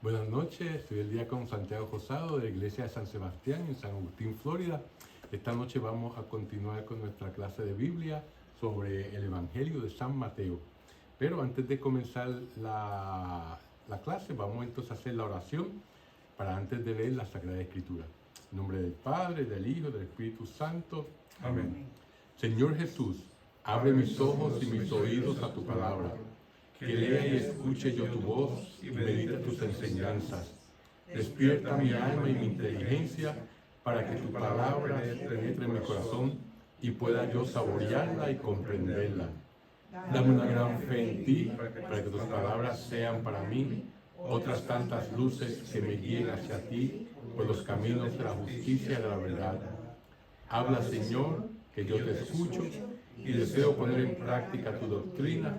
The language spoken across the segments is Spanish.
Buenas noches, soy el diácono Santiago Josado de la Iglesia de San Sebastián en San Agustín, Florida. Esta noche vamos a continuar con nuestra clase de Biblia sobre el Evangelio de San Mateo. Pero antes de comenzar la clase, vamos entonces a hacer la oración para antes de leer la Sagrada Escritura. En nombre del Padre, del Hijo, del Espíritu Santo. Amén. Señor Jesús, abre mis ojos y mis oídos a tu palabra. Que lea y escuche yo tu voz y medite tus enseñanzas. Despierta mi alma y mi inteligencia para que tu palabra penetre en mi corazón y pueda yo saborearla y comprenderla. Dame una gran fe en ti para que tus palabras sean para mí otras tantas luces que me guíen hacia ti por los caminos de la justicia y de la verdad. Habla, Señor, que yo te escucho y deseo poner en práctica tu doctrina,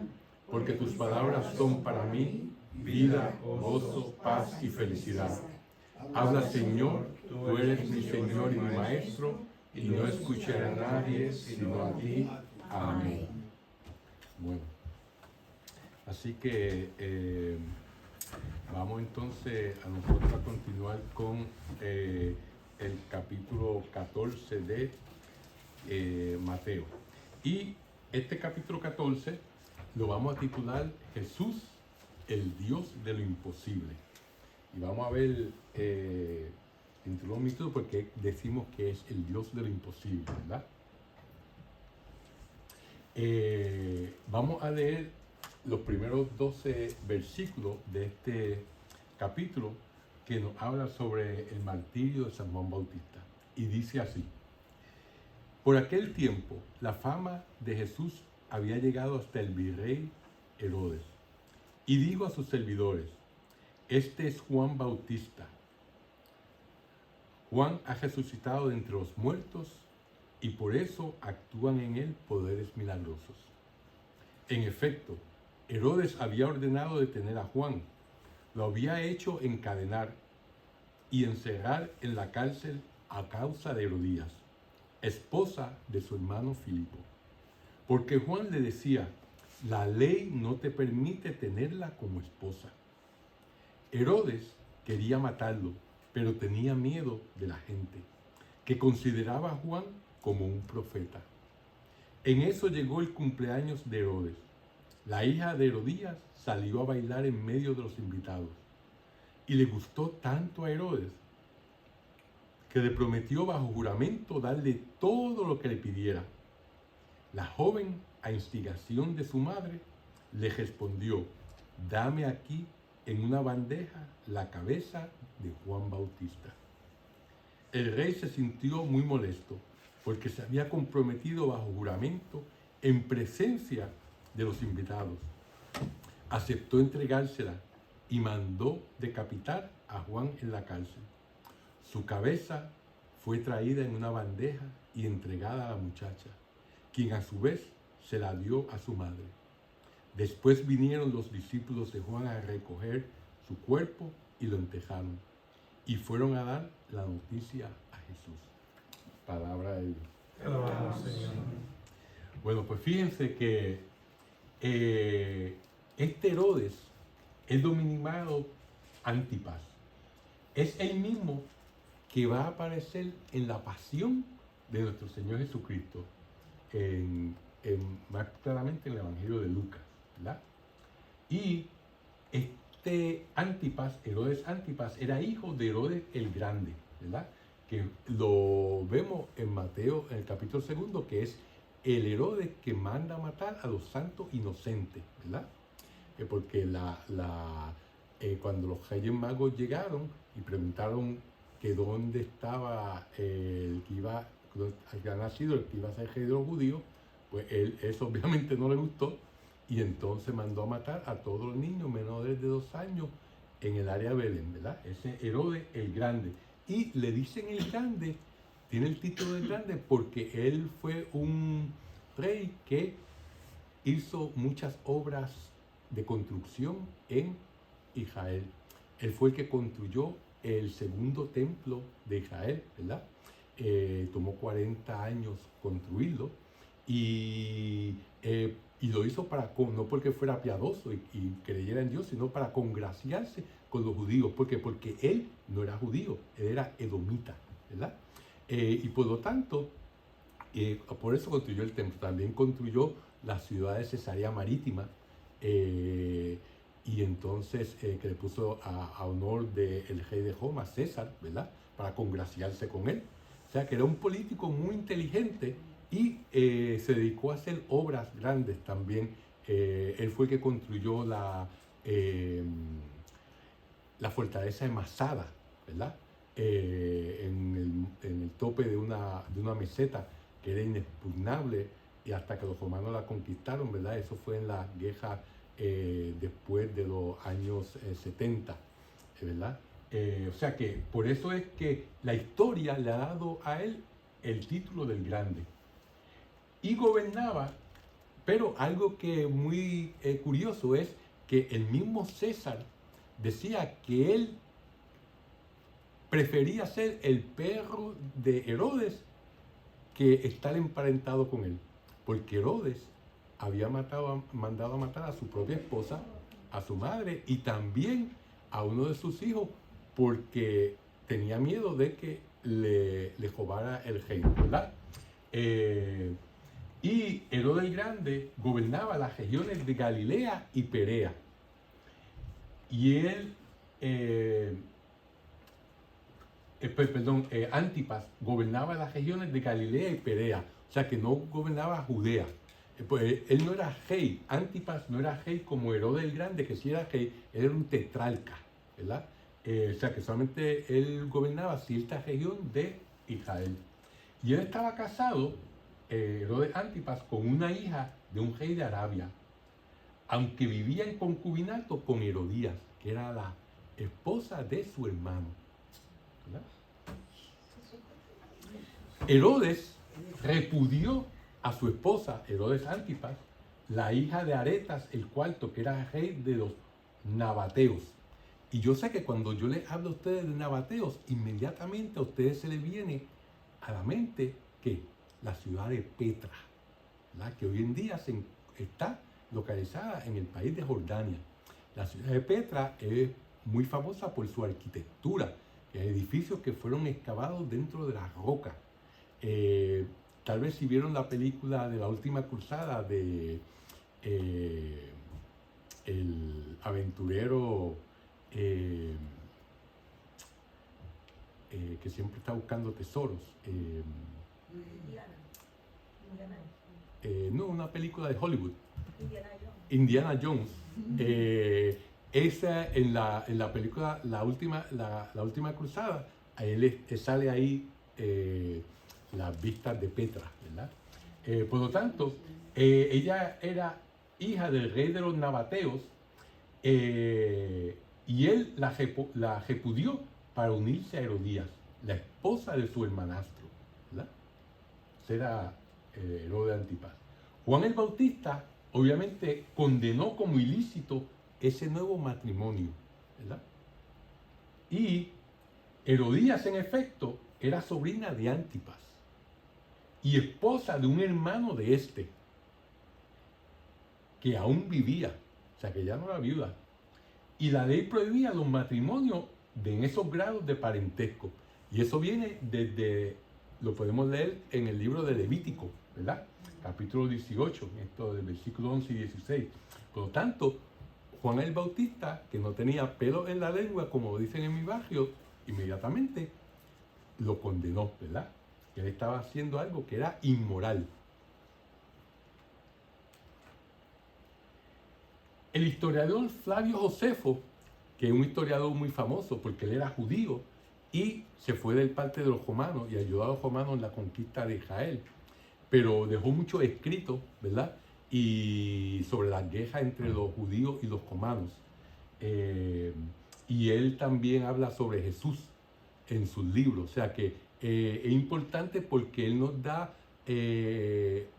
porque tus palabras son para mí vida, gozo, paz y felicidad. Habla, Señor, tú eres mi Señor y mi Maestro, y no escucharé a nadie sino a ti. Amén. Bueno, así que vamos entonces a nosotros a continuar con el capítulo 14 de Mateo. Y este capítulo 14 lo vamos a titular Jesús, el Dios de lo imposible. Y vamos a ver entre un minuto porque decimos que es el Dios de lo imposible, ¿verdad? Vamos a leer los primeros 12 versículos de este capítulo que nos habla sobre el martirio de San Juan Bautista. Y dice así: por aquel tiempo, la fama de Jesús había llegado hasta el virrey Herodes. Y dijo a sus servidores: este es Juan Bautista. Juan ha resucitado de entre los muertos y por eso actúan en él poderes milagrosos. En efecto, Herodes había ordenado detener a Juan. Lo había hecho encadenar y encerrar en la cárcel a causa de Herodías, esposa de su hermano Filipo. Porque Juan le decía: la ley no te permite tenerla como esposa. Herodes quería matarlo, pero tenía miedo de la gente, que consideraba a Juan como un profeta. En eso llegó el cumpleaños de Herodes. La hija de Herodías salió a bailar en medio de los invitados. Y le gustó tanto a Herodes que le prometió bajo juramento darle todo lo que le pidiera. La joven, a instigación de su madre, le respondió: dame aquí en una bandeja la cabeza de Juan Bautista. El rey se sintió muy molesto porque se había comprometido bajo juramento en presencia de los invitados. Aceptó entregársela y mandó decapitar a Juan en la cárcel. Su cabeza fue traída en una bandeja y entregada a la muchacha, quien a su vez se la dio a su madre. Después vinieron los discípulos de Juan a recoger su cuerpo y lo enterraron. Y fueron a dar la noticia a Jesús. Palabra de Dios. Te alabamos, Señor. Bueno, pues fíjense que este Herodes es dominado Antipas. Es el mismo que va a aparecer en la pasión de nuestro Señor Jesucristo, más claramente en el Evangelio de Lucas, ¿verdad? Y este Antipas, Herodes Antipas, era hijo de Herodes el Grande, ¿verdad? Que lo vemos en Mateo, en el capítulo 2, que es el Herodes que manda a matar a los santos inocentes, ¿verdad? Porque cuando los Reyes Magos llegaron y preguntaron que dónde estaba el que había nacido, el que iba a ser rey de los judíos, pues eso obviamente no le gustó y entonces mandó a matar a todos los niños menores de 2 años en el área de Belén, ¿verdad? Ese Herodes el Grande. Y le dicen el Grande, tiene el título de Grande porque él fue un rey que hizo muchas obras de construcción en Israel. Él fue el que construyó el segundo templo de Israel, ¿verdad? Tomó 40 años construirlo Y lo hizo no porque fuera piadoso y creyera en Dios, sino para congraciarse con los judíos. ¿Por qué? Porque él no era judío, él era edomita, ¿verdad? Y por lo tanto, por eso construyó el templo. También construyó la ciudad de Cesarea Marítima, y entonces que le puso a honor del rey de Roma, César, ¿verdad? Para congraciarse con él. O sea que era un político muy inteligente y se dedicó a hacer obras grandes también. Él fue el que construyó la fortaleza de Masada, ¿verdad? En el tope de una meseta que era inexpugnable, y hasta que los romanos la conquistaron, ¿verdad? Eso fue en la guerra después de los años 70, ¿verdad? O sea que por eso es que la historia le ha dado a él el título del Grande. Y gobernaba, pero algo que es muy curioso es que el mismo César decía que él prefería ser el perro de Herodes que estar emparentado con él, porque Herodes había mandado a matar a su propia esposa, a su madre y también a uno de sus hijos, porque tenía miedo de que le robara el reino, ¿verdad? Y Herodes el Grande gobernaba las regiones de Galilea y Perea. Y él, Antipas gobernaba las regiones de Galilea y Perea, o sea que no gobernaba Judea. Pues él no era rey, Antipas no era rey como Herodes el Grande, que sí era rey, él era un tetrarca, ¿verdad? O sea que solamente él gobernaba cierta región de Israel. Y él estaba casado, Herodes Antipas, con una hija de un rey de Arabia, aunque vivía en concubinato con Herodías, que era la esposa de su hermano, ¿verdad? Herodes repudió a su esposa, Herodes Antipas, la hija de Aretas el cuarto, que era rey de los nabateos. Y yo sé que cuando yo les hablo a ustedes de nabateos, inmediatamente a ustedes se les viene a la mente que la ciudad de Petra, ¿verdad? Que hoy en día está localizada en el país de Jordania. La ciudad de Petra es muy famosa por su arquitectura, edificios que fueron excavados dentro de la roca. Tal vez si vieron la película de La Última Cruzada de el aventurero que siempre está buscando tesoros. No, una película de Hollywood. Indiana Jones. Esa en la película La Última Cruzada, a él sale ahí las vistas de Petra, ¿verdad? Por lo tanto, ella era hija del rey de los nabateos, y él la repudió para unirse a Herodías, la esposa de su hermanastro, ¿verdad? Ese era Herodes Antipas. Juan el Bautista obviamente condenó como ilícito ese nuevo matrimonio, ¿verdad? Y Herodías, en efecto, era sobrina de Antipas y esposa de un hermano de este, que aún vivía, o sea que ya no era viuda. Y la ley prohibía los matrimonios en esos grados de parentesco. Y eso viene lo podemos leer en el libro de Levítico, ¿verdad? Capítulo 18, esto del versículo 11 y 16. Por lo tanto, Juan el Bautista, que no tenía pelo en la lengua, como dicen en mi barrio, inmediatamente lo condenó, ¿verdad? Que él estaba haciendo algo que era inmoral. El historiador Flavio Josefo, que es un historiador muy famoso porque él era judío y se fue del parte de los romanos y ayudó a los romanos en la conquista de Israel, pero dejó muchos escritos, ¿verdad? Y sobre la guerra entre los judíos y los romanos. Y él también habla sobre Jesús en sus libros, o sea que es importante porque él nos da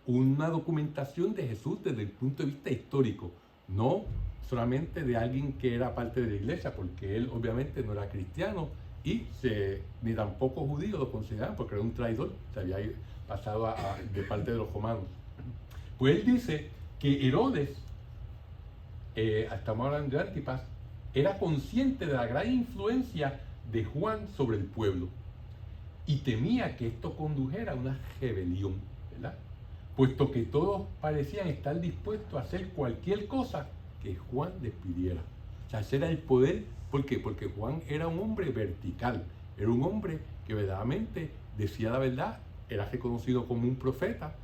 una documentación de Jesús desde el punto de vista histórico, no solamente de alguien que era parte de la iglesia, porque él obviamente no era cristiano y ni tampoco judío lo consideraban porque era un traidor, se había pasado de parte de los romanos. Pues él dice que Herodes, estamos hablando de Antipas, era consciente de la gran influencia de Juan sobre el pueblo y temía que esto condujera a una rebelión, ¿verdad? Puesto que todos parecían estar dispuestos a hacer cualquier cosa que Juan les pidiera. O sea, ese era el poder. ¿Por qué? Porque Juan era un hombre vertical, era un hombre que verdaderamente decía la verdad, era reconocido como un profeta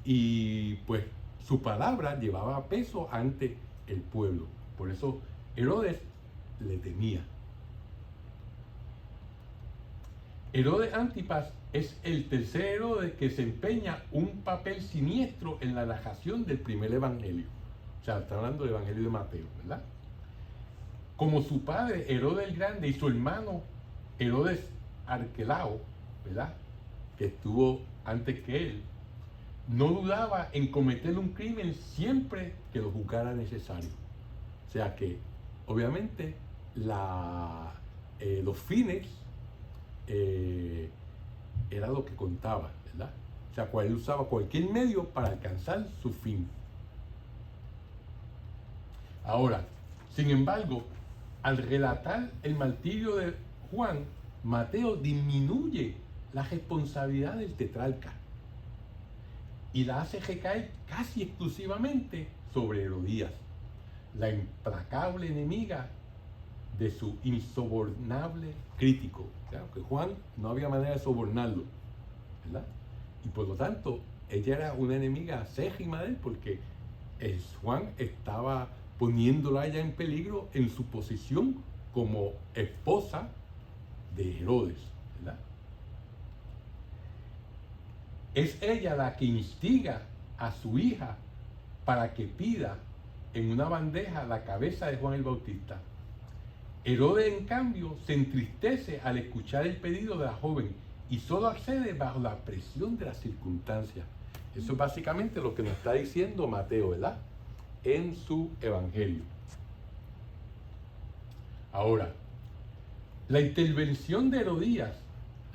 y pues su palabra llevaba peso ante el pueblo. Por eso Herodes le temía. Herodes Antipas es el tercer Herodes que desempeña un papel siniestro en la narración del primer evangelio. O sea, está hablando del evangelio de Mateo, ¿verdad? Como su padre Herodes el Grande y su hermano Herodes Arquelao, ¿verdad?, que estuvo antes que él, no dudaba en cometer un crimen siempre que lo juzgara necesario. O sea que, obviamente, los fines era lo que contaba, ¿verdad? O sea, él usaba cualquier medio para alcanzar su fin. Ahora, sin embargo, al relatar el martirio de Juan, Mateo disminuye la responsabilidad del tetrarca y la hace recaer casi exclusivamente sobre Herodías, la implacable enemiga de su insobornable crítico. Claro que Juan no había manera de sobornarlo, ¿verdad? Y por lo tanto, ella era una enemiga acérrima de él porque Juan estaba poniéndola a ella en peligro en su posición como esposa de Herodes, ¿verdad? Es ella la que instiga a su hija para que pida en una bandeja la cabeza de Juan el Bautista. Herodes, en cambio, se entristece al escuchar el pedido de la joven y solo accede bajo la presión de las circunstancias. Eso es básicamente lo que nos está diciendo Mateo, ¿verdad?, en su evangelio. Ahora, la intervención de Herodías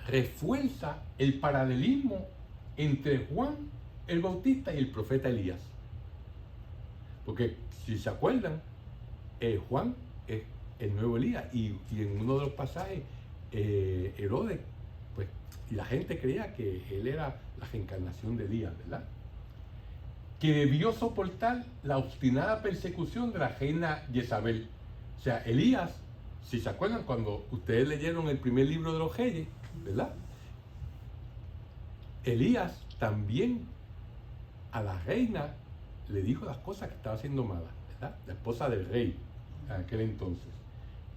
refuerza el paralelismo entre Juan el Bautista y el profeta Elías. Porque si se acuerdan, Juan es el nuevo Elías y en uno de los pasajes Herodes, pues, y la gente creía que él era la reencarnación de Elías, ¿verdad?, que debió soportar la obstinada persecución de la reina Jezabel. O sea, Elías, si se acuerdan, cuando ustedes leyeron el primer libro de los Reyes, ¿verdad?, Elías también a la reina le dijo las cosas que estaba haciendo malas, ¿verdad?, la esposa del rey en aquel entonces.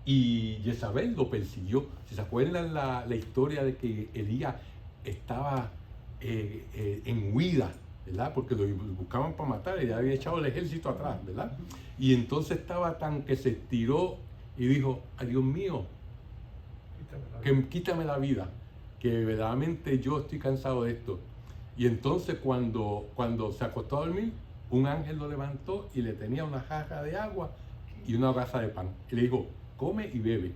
Y Jezabel lo persiguió. Si se acuerdan la historia de que Elías estaba en huida, ¿verdad?, porque lo buscaban para matar, y ya había echado el ejército atrás, ¿verdad? Y entonces estaba tan que se estiró y dijo: ay, Dios mío, quítame la vida, que verdaderamente yo estoy cansado de esto. Y entonces cuando se acostó a dormir, un ángel lo levantó y le tenía una jarra de agua y una hogaza de pan. Y le dijo: come y bebe.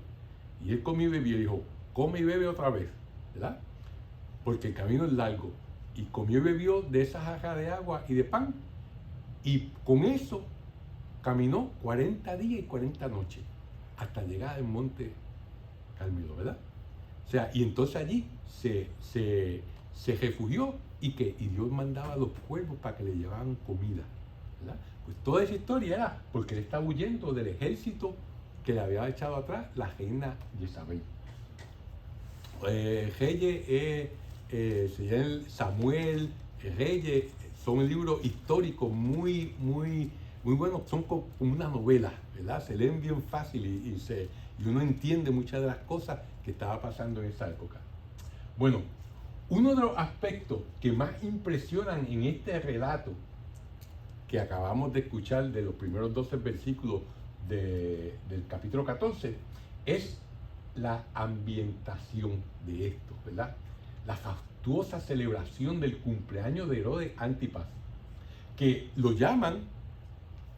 Y él comió y bebió y dijo: come y bebe otra vez, ¿verdad?, porque el camino es largo. Y comió y bebió de esa jarra de agua y de pan. Y con eso caminó 40 días y 40 noches hasta llegar al monte Carmelo, ¿verdad? O sea, y entonces allí se refugió y Dios mandaba a los cuervos para que le llevaran comida, ¿verdad? Pues toda esa historia era porque él estaba huyendo del ejército que le había echado atrás la reina Jezabel. Reyes, Samuel, Reyes, son libros históricos muy buenos, son como una novela, ¿verdad? Se leen bien fácil y uno entiende muchas de las cosas que estaba pasando en esa época. Bueno, uno de los aspectos que más impresionan en este relato que acabamos de escuchar de los primeros 12 versículos del capítulo 14 es la ambientación de esto, ¿verdad? La fastuosa celebración del cumpleaños de Herodes Antipas, que lo llaman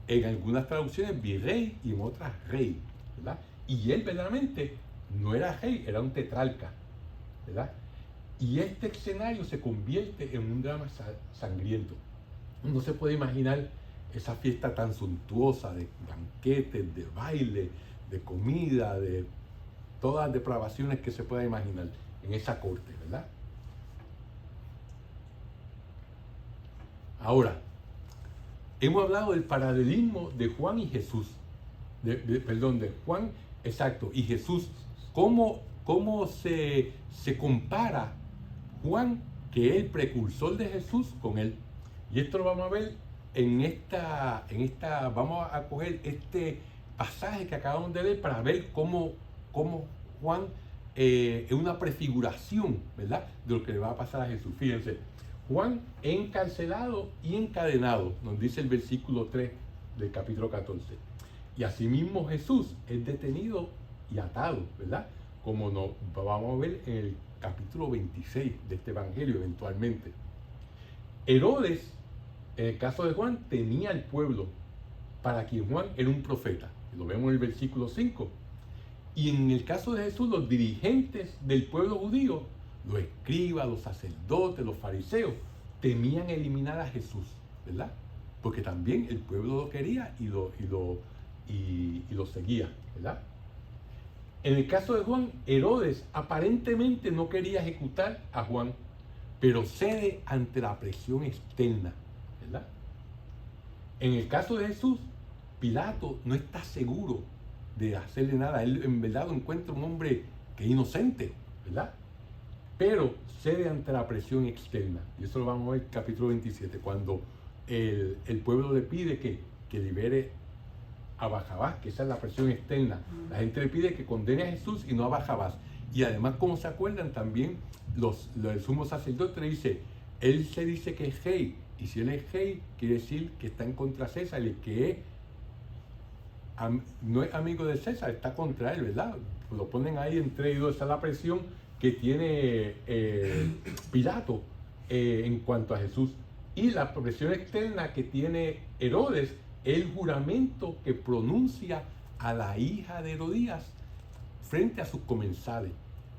en algunas traducciones virrey y en otras rey, ¿verdad? Y él verdaderamente no era rey, era un tetrarca, ¿verdad? Y este escenario se convierte en un drama sangriento. No se puede imaginar esa fiesta tan suntuosa de banquetes, de baile, de comida, de todas las depravaciones que se pueda imaginar en esa corte, ¿verdad? Ahora, hemos hablado del paralelismo de Juan y Jesús. De Juan, exacto, y Jesús. ¿Cómo se compara Juan, que es el precursor de Jesús, con él? Y esto lo vamos a ver vamos a coger este pasaje que acabamos de leer para ver cómo Juan es una prefiguración, ¿verdad?, de lo que le va a pasar a Jesús. Fíjense, Juan encarcelado y encadenado, nos dice el versículo 3 del capítulo 14. Y asimismo Jesús es detenido y atado, ¿verdad?, como nos vamos a ver en el capítulo 26 de este evangelio eventualmente. Herodes, en el caso de Juan, tenía el pueblo, para quien Juan era un profeta. Lo vemos en el versículo 5. Y en el caso de Jesús, los dirigentes del pueblo judío, los escribas, los sacerdotes, los fariseos, temían eliminar a Jesús, ¿verdad? Porque también el pueblo lo quería y lo seguía, ¿verdad? En el caso de Juan, Herodes aparentemente no quería ejecutar a Juan, pero cede ante la presión externa, ¿verdad? En el caso de Jesús, Pilato no está seguro de hacerle nada. Él en verdad lo encuentra un hombre que es inocente, ¿verdad? Pero cede ante la presión externa. Y eso lo vamos a ver en el capítulo 27, cuando el pueblo le pide que libere a Barrabás, que esa es la presión externa. La gente le pide que condene a Jesús y no a Barrabás. Y además, como se acuerdan, también el sumo sacerdote le dice, él se dice que es rey, y si él es rey, quiere decir que está en contra de César, y que no es amigo de César, está contra él, ¿verdad? Lo ponen ahí entre ellos. Esa es la presión que tiene Pilato en cuanto a Jesús. Y la presión externa que tiene Herodes, el juramento que pronuncia a la hija de Herodías frente a sus comensales.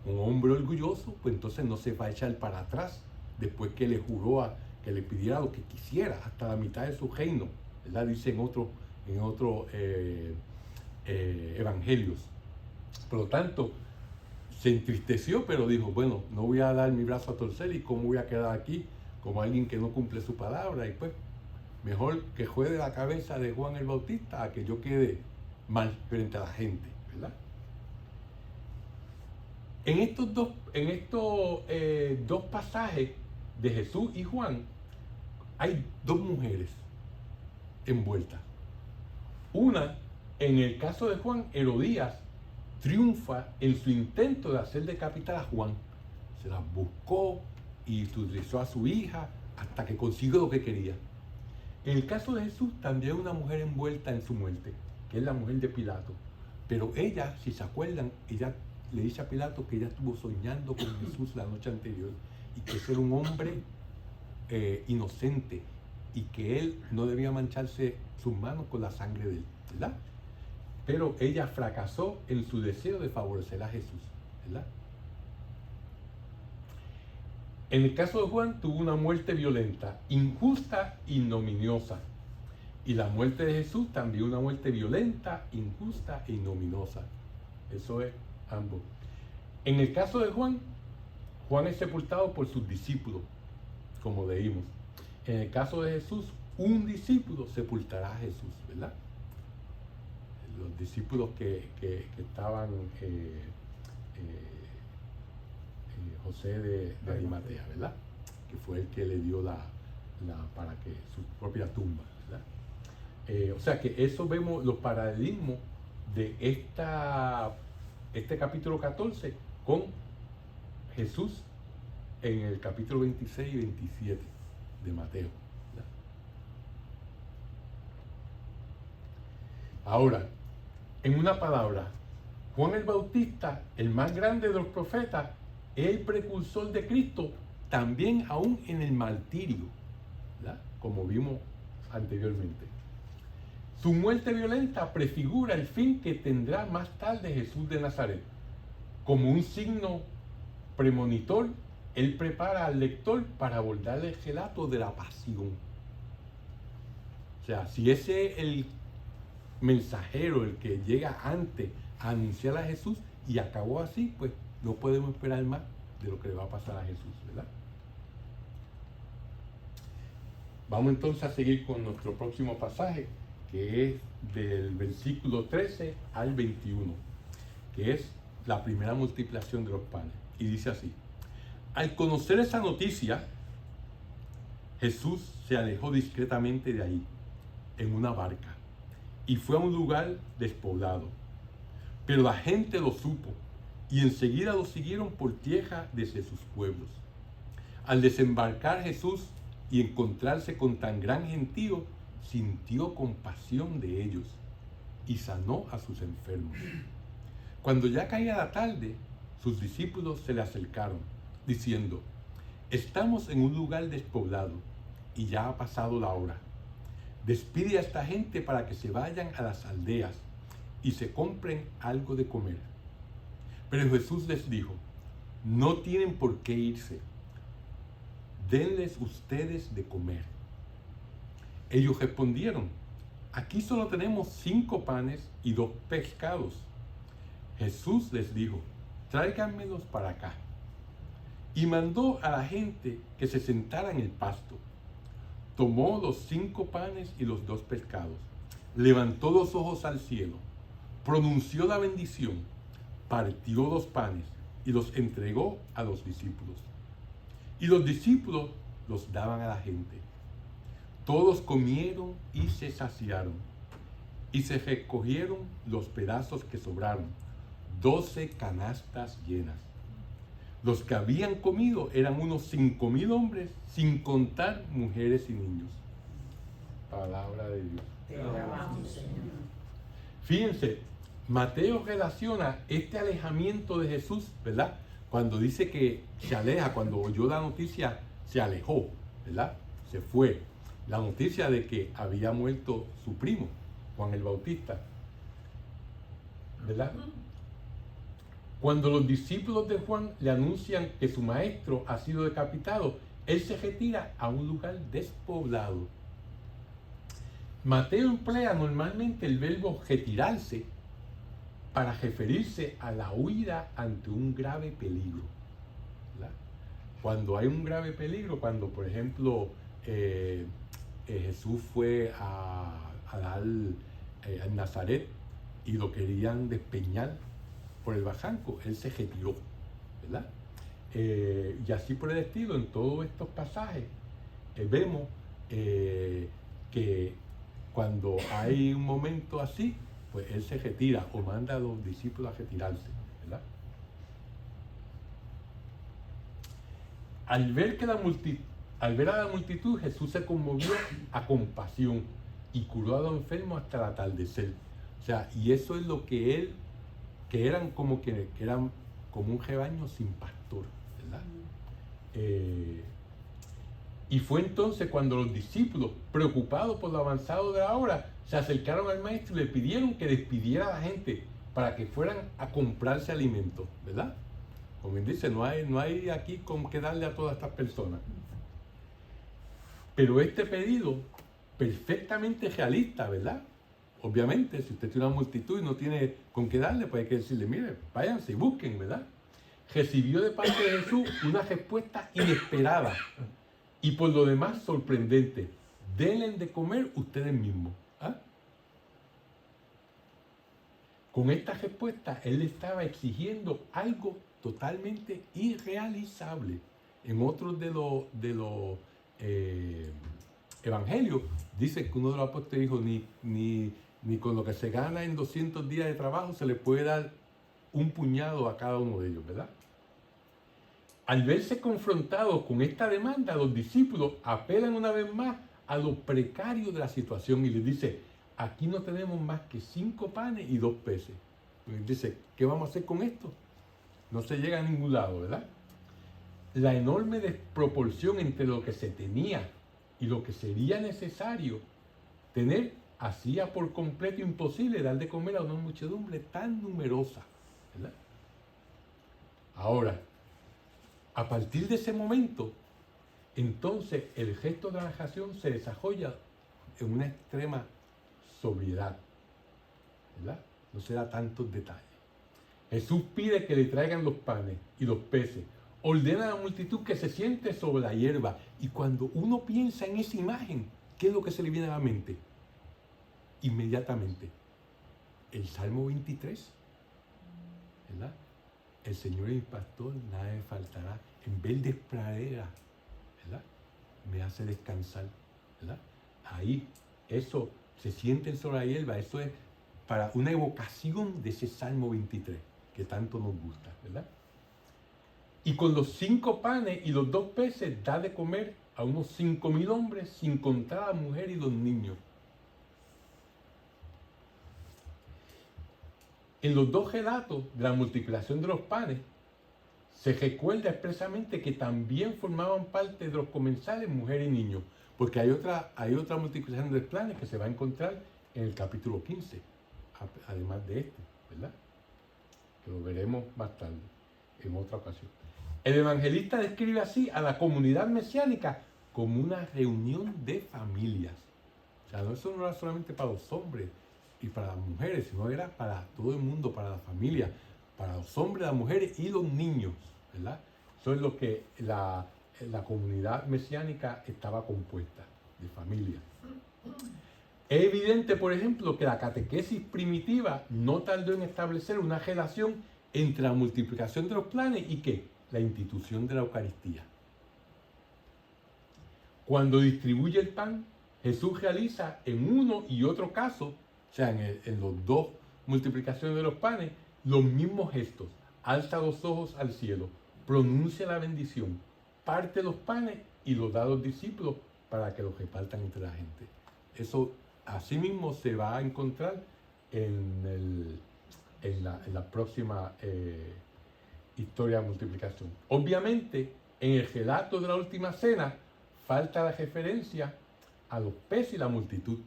Un hombre orgulloso, pues entonces no se va a echar para atrás después que le juró que le pidiera lo que quisiera, hasta la mitad de su reino, ¿verdad? Dice en otros evangelios. Por lo tanto, se entristeció, pero dijo, bueno, no voy a dar mi brazo a torcer, y cómo voy a quedar aquí como alguien que no cumple su palabra. Y pues, mejor que juegue la cabeza de Juan el Bautista a que yo quede mal frente a la gente, ¿verdad? En estos dos pasajes de Jesús y Juan hay dos mujeres envueltas. Una, en el caso de Juan, Herodías triunfa en su intento de hacer decapitar a Juan. Se las buscó y utilizó a su hija hasta que consiguió lo que quería. En el caso de Jesús también hay una mujer envuelta en su muerte, que es la mujer de Pilato. Pero ella, si se acuerdan, ella le dice a Pilato que ella estuvo soñando con Jesús la noche anterior y que ese era un hombre inocente y que él no debía mancharse sus manos con la sangre de él, ¿verdad? Pero ella fracasó en su deseo de favorecer a Jesús, ¿verdad? En el caso de Juan, tuvo una muerte violenta, injusta y ignominiosa. Y la muerte de Jesús también una muerte violenta, injusta e ignominiosa. Eso es ambos. En el caso de Juan, Juan es sepultado por sus discípulos, como leímos. En el caso de Jesús, un discípulo sepultará a Jesús, ¿verdad? Los discípulos que estaban, José de Arimatea, ¿verdad? Que fue el que le dio para que su propia tumba, ¿verdad? O sea que eso vemos los paralelismos de este capítulo 14 con Jesús en el capítulo 26 y 27 de Mateo, ¿verdad? Ahora, en una palabra, Juan el Bautista, el más grande de los profetas, es el precursor de Cristo, también aún en el martirio, ¿verdad? Como vimos anteriormente. Su muerte violenta prefigura el fin que tendrá más tarde Jesús de Nazaret. Como un signo premonitor, él prepara al lector para abordar el relato de la pasión. sea, si ese es el mensajero, el que llega antes a anunciar a Jesús y acabó así, pues no podemos esperar más de lo que le va a pasar a Jesús, ¿verdad? Vamos entonces a seguir con nuestro próximo pasaje, que es del versículo 13 al 21, que es la primera multiplicación de los panes. Y dice así: al conocer esa noticia, Jesús se alejó discretamente de ahí, en una barca, y fue a un lugar despoblado. Pero la gente lo supo, y enseguida lo siguieron por tierra desde sus pueblos. Al desembarcar Jesús y encontrarse con tan gran gentío, sintió compasión de ellos y sanó a sus enfermos. Cuando ya caía la tarde, sus discípulos se le acercaron, diciendo: estamos en un lugar despoblado y ya ha pasado la hora. Despide a esta gente para que se vayan a las aldeas y se compren algo de comer. Pero Jesús les dijo: no tienen por qué irse. Denles ustedes de comer. Ellos respondieron: aquí solo tenemos 5 panes y 2 pescados. Jesús les dijo: tráiganmelos para acá. Y mandó a la gente que se sentara en el pasto. Tomó los 5 panes y los 2 pescados, levantó los ojos al cielo, pronunció la bendición, partió los panes y los entregó a los discípulos. Y los discípulos los daban a la gente. Todos comieron y se saciaron, y se recogieron los pedazos que sobraron, 12 canastas llenas. Los que habían comido eran unos 5,000 hombres, sin contar mujeres y niños. Palabra de Dios. Te alabamos, Señor. Fíjense, Mateo relaciona este alejamiento de Jesús, ¿verdad? Cuando dice que se aleja, cuando oyó la noticia, se alejó, ¿verdad? Se fue. La noticia de que había muerto su primo, Juan el Bautista, ¿verdad? Cuando los discípulos de Juan le anuncian que su maestro ha sido decapitado, él se retira a un lugar despoblado. Mateo emplea normalmente el verbo retirarse para referirse a la huida ante un grave peligro, ¿verdad? Cuando hay un grave peligro, cuando por ejemplo Jesús fue al Nazaret y lo querían despeñar por el barranco, él se retiró, ¿verdad? Y así por el estilo, en todos estos pasajes vemos que cuando hay un momento así, pues él se retira o manda a los discípulos a retirarse, ¿verdad? Al ver a la multitud, Jesús se conmovió a compasión y curó a los enfermos hasta el atardecer. O sea, y eso es lo que él, que eran como un rebaño sin pastor, ¿verdad? Y fue entonces cuando los discípulos, preocupados por lo avanzado de la hora, se acercaron al maestro y le pidieron que despidiera a la gente para que fueran a comprarse alimentos, ¿verdad? Como él dice, no hay aquí con qué darle a todas estas personas. Pero este pedido, perfectamente realista, ¿verdad? Obviamente, si usted tiene una multitud y no tiene con qué darle, pues hay que decirle: mire, váyanse y busquen, ¿verdad? Recibió de parte de Jesús una respuesta inesperada y por lo demás sorprendente: denle de comer ustedes mismos. ¿Ah? Con esta respuesta, él estaba exigiendo algo totalmente irrealizable. En otros de los evangelios dice que uno de los apóstoles dijo: ni con lo que se gana en 200 días de trabajo se le puede dar un puñado a cada uno de ellos, ¿verdad? Al verse confrontados con esta demanda, los discípulos apelan una vez más a lo precario de la situación y les dice: aquí no tenemos más que 5 panes y 2 peces. Y dice: ¿qué vamos a hacer con esto? No se llega a ningún lado, ¿verdad? La enorme desproporción entre lo que se tenía y lo que sería necesario tener hacía por completo imposible dar de comer a una muchedumbre tan numerosa, ¿verdad? Ahora, a partir de ese momento, entonces el gesto de la narración se desarrolla en una extrema sobriedad, ¿verdad? No se da tantos detalles. Jesús pide que le traigan los panes y los peces. Ordena a la multitud que se siente sobre la hierba. Y cuando uno piensa en esa imagen, ¿qué es lo que se le viene a la mente? Inmediatamente, el Salmo 23, ¿verdad? El Señor es mi pastor, nada me faltará. En verdes praderas, ¿verdad? Me hace descansar, ¿verdad? Ahí, eso, se sienten sobre la hierba, eso es para una evocación de ese Salmo 23, que tanto nos gusta, ¿verdad? Y con los 5 panes y los 2 peces da de comer a unos 5,000 hombres, sin contar a la mujer y los niños. En los 2 relatos de la multiplicación de los panes, se recuerda expresamente que también formaban parte de los comensales mujeres y niños, porque hay otra multiplicación de panes que se va a encontrar en el capítulo 15, además de este, ¿verdad? Que lo veremos más tarde, en otra ocasión. El evangelista describe así a la comunidad mesiánica como una reunión de familias. O sea, eso no era solamente para los hombres y para las mujeres, sino era para todo el mundo, para la familia, para los hombres, las mujeres y los niños, ¿verdad? Eso es lo que la comunidad mesiánica estaba compuesta, de familias. Es evidente, por ejemplo, que la catequesis primitiva no tardó en establecer una relación entre la multiplicación de los panes y ¿qué? La institución de la Eucaristía. Cuando distribuye el pan, Jesús realiza en uno y otro caso, o sea, en los 2 multiplicaciones de los panes, los mismos gestos. Alza los ojos al cielo, pronuncia la bendición, parte los panes y los da a los discípulos para que los repartan entre la gente. Eso asimismo se va a encontrar en la próxima historia de multiplicación. Obviamente, en el relato de la última cena, falta la referencia a los peces y la multitud,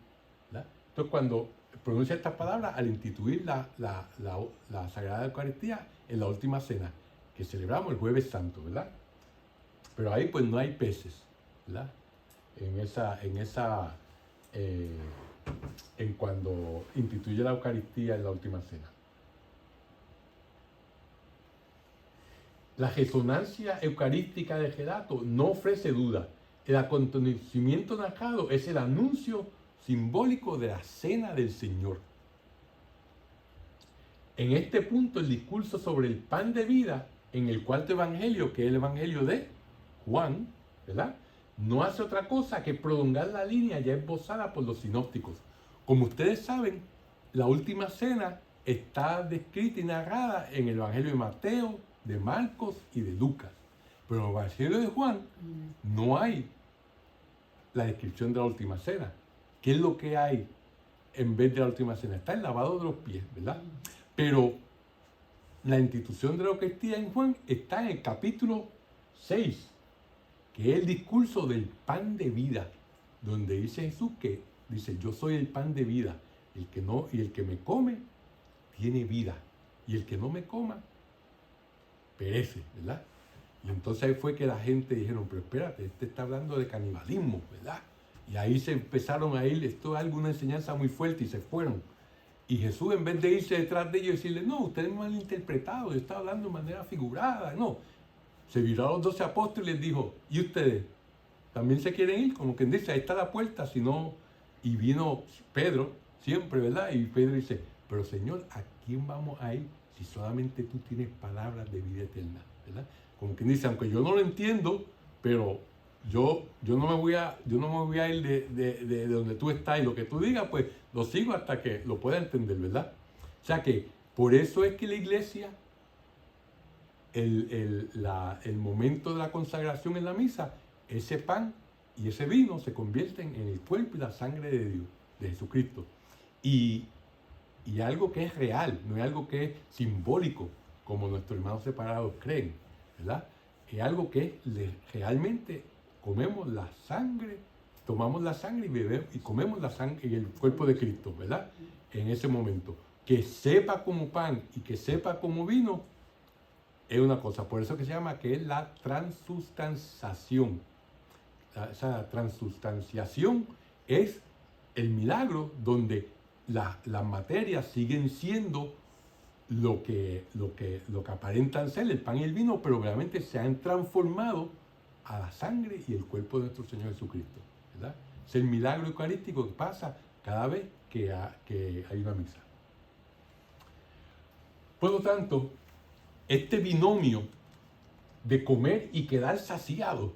¿verdad? Entonces, cuando pronuncia estas palabras, al instituir la Sagrada Eucaristía en la última cena, que celebramos el Jueves Santo, ¿verdad? Pero ahí pues no hay peces, ¿verdad? En cuando instituye la Eucaristía en la última cena. La resonancia eucarística del relato no ofrece duda. El acontecimiento narrado es el anuncio simbólico de la cena del Señor. En este punto, el discurso sobre el pan de vida, en el cuarto evangelio, que es el evangelio de Juan, ¿verdad?, no hace otra cosa que prolongar la línea ya esbozada por los sinópticos. Como ustedes saben, la última cena está descrita y narrada en el evangelio de Mateo, de Marcos y de Lucas. Pero en el evangelio de Juan no hay la descripción de la última cena. ¿Qué es lo que hay en vez de la última cena? Está el lavado de los pies, ¿verdad? Pero la institución de la Eucaristía en Juan está en el capítulo 6, que es el discurso del pan de vida, donde dice Jesús que dice: yo soy el pan de vida, el que me come tiene vida, y el que no me coma perece, ¿verdad? Y entonces ahí fue que la gente dijeron: pero espérate, este está hablando de canibalismo, ¿verdad? Y ahí se empezaron a ir, esto es alguna enseñanza muy fuerte, y se fueron. Y Jesús, en vez de irse detrás de ellos y decirles: no, ustedes me han interpretado, yo estaba hablando de manera figurada, no. Se viró a los 12 apóstoles y les dijo: ¿y ustedes también se quieren ir? Como quien dice, ahí está la puerta, si no. Y vino Pedro, siempre, ¿verdad? Y Pedro dice: pero Señor, ¿a quién vamos a ir si solamente tú tienes palabras de vida eterna, ¿verdad? Como quien dice, aunque yo no lo entiendo, pero yo no me voy a ir de donde tú estás, y lo que tú digas, pues lo sigo hasta que lo pueda entender, ¿verdad? O sea que por eso es que la iglesia, el momento de la consagración en la misa, ese pan y ese vino se convierten en el cuerpo y la sangre de Dios, de Jesucristo. Y algo que es real, no es algo que es simbólico, como nuestros hermanos separados creen, ¿verdad? Es algo que realmente comemos la sangre, tomamos la sangre y bebemos y comemos la sangre y el cuerpo de Cristo, ¿verdad? En ese momento. Que sepa como pan y que sepa como vino es una cosa. Por eso que se llama que es la transustanciación. Esa transustanciación es el milagro donde las materias siguen siendo lo que aparentan ser el pan y el vino, pero realmente se han transformado a la sangre y el cuerpo de nuestro Señor Jesucristo, ¿verdad? Es el milagro eucarístico que pasa cada vez que hay una misa. Por lo tanto, este binomio de comer y quedar saciado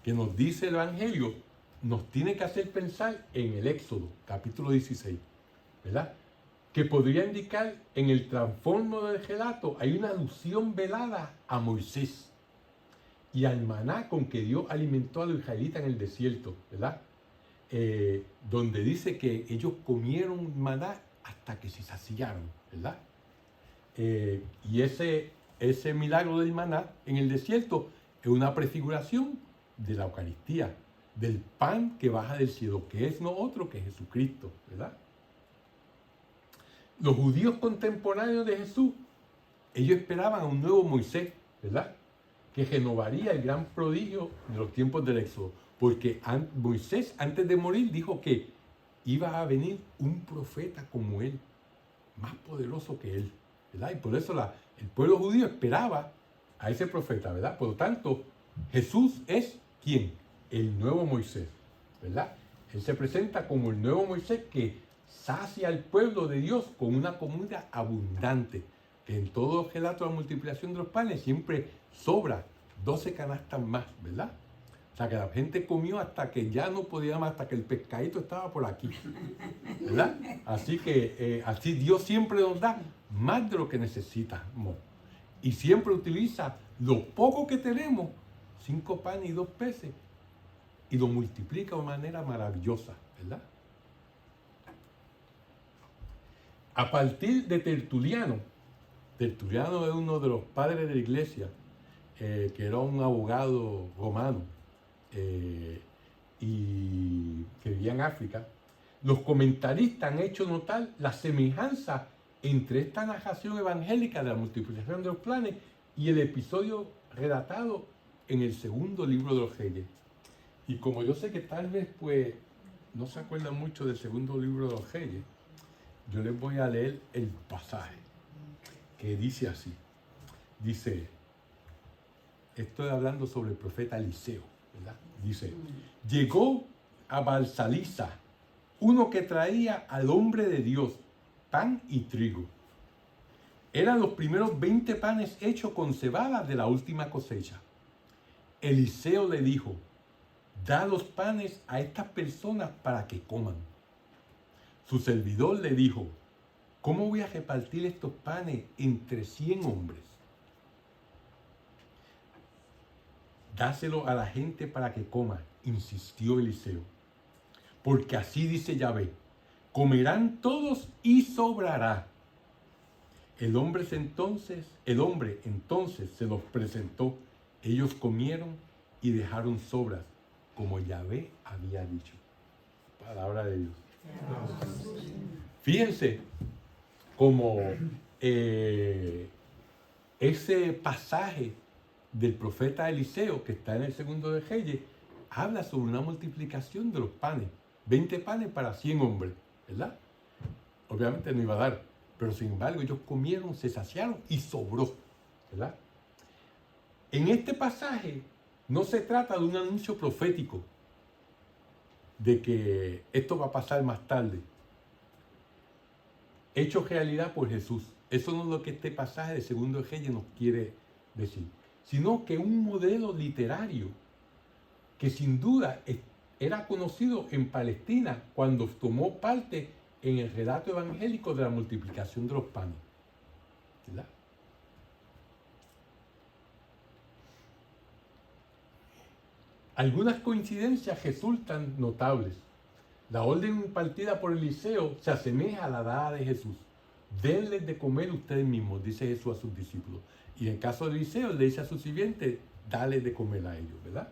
que nos dice el Evangelio nos tiene que hacer pensar en el Éxodo, capítulo 16, ¿verdad? Que podría indicar en el trasfondo del relato hay una alusión velada a Moisés y al maná con que Dios alimentó a los israelitas en el desierto, ¿verdad? Donde dice que ellos comieron maná hasta que se saciaron, ¿verdad? Y ese milagro del maná en el desierto es una prefiguración de la Eucaristía, del pan que baja del cielo, que es no otro que Jesucristo, ¿verdad? Los judíos contemporáneos de Jesús, ellos esperaban a un nuevo Moisés, ¿verdad? Que renovaría el gran prodigio de los tiempos del Éxodo. Porque Moisés, antes de morir, dijo que iba a venir un profeta como él, más poderoso que él, ¿verdad? Y por eso el pueblo judío esperaba a ese profeta, ¿verdad? Por lo tanto, Jesús es ¿quién? El nuevo Moisés, ¿verdad? Él se presenta como el nuevo Moisés que sacia al pueblo de Dios con una comida abundante, que en todo el relato de la multiplicación de los panes siempre sobra 12 canastas más, ¿verdad? O sea, que la gente comió hasta que ya no podía más, hasta que el pescadito estaba por aquí, ¿verdad? Así que así Dios siempre nos da más de lo que necesitamos. Y siempre utiliza lo poco que tenemos, 5 panes y 2 peces, y lo multiplica de manera maravillosa, ¿verdad? A partir de Tertuliano es uno de los padres de la iglesia, que era un abogado romano y que vivía en África. Los comentaristas han hecho notar la semejanza entre esta narración evangélica de la multiplicación de los panes y el episodio relatado en el segundo libro de los Reyes. Y como yo sé que tal vez pues no se acuerdan mucho del segundo libro de los Reyes, yo les voy a leer el pasaje que dice así. Dice, estoy hablando sobre el profeta Eliseo, ¿verdad? Dice, llegó a Balsalisa uno que traía al hombre de Dios pan y trigo. Eran los primeros 20 panes hechos con cebada de la última cosecha. Eliseo le dijo, da los panes a estas personas para que coman. Su servidor le dijo, ¿cómo voy a repartir estos panes entre 100 hombres? Dáselo a la gente para que coma, insistió Eliseo. Porque así dice Yahvé, comerán todos y sobrará. El hombre entonces se los presentó. Ellos comieron y dejaron sobras, como Yahvé había dicho. Palabra de Dios. Fíjense como ese pasaje del profeta Eliseo, que está en el segundo de Reyes, habla sobre una multiplicación de los panes. 20 panes para 100 hombres, ¿verdad? Obviamente no iba a dar, pero sin embargo ellos comieron, se saciaron y sobró, ¿verdad? En este pasaje no se trata de un anuncio profético de que esto va a pasar más tarde, hecho realidad por Jesús. Eso no es lo que este pasaje de segundo de Reyes nos quiere decir, sino que un modelo literario que sin duda era conocido en Palestina cuando tomó parte en el relato evangélico de la multiplicación de los panes, ¿verdad? Algunas coincidencias resultan notables. La orden impartida por Eliseo se asemeja a la dada de Jesús. Denles de comer ustedes mismos, dice Jesús a sus discípulos. Y en el caso de Eliseo, le dice a sus sirvientes, dale de comer a ellos, ¿verdad?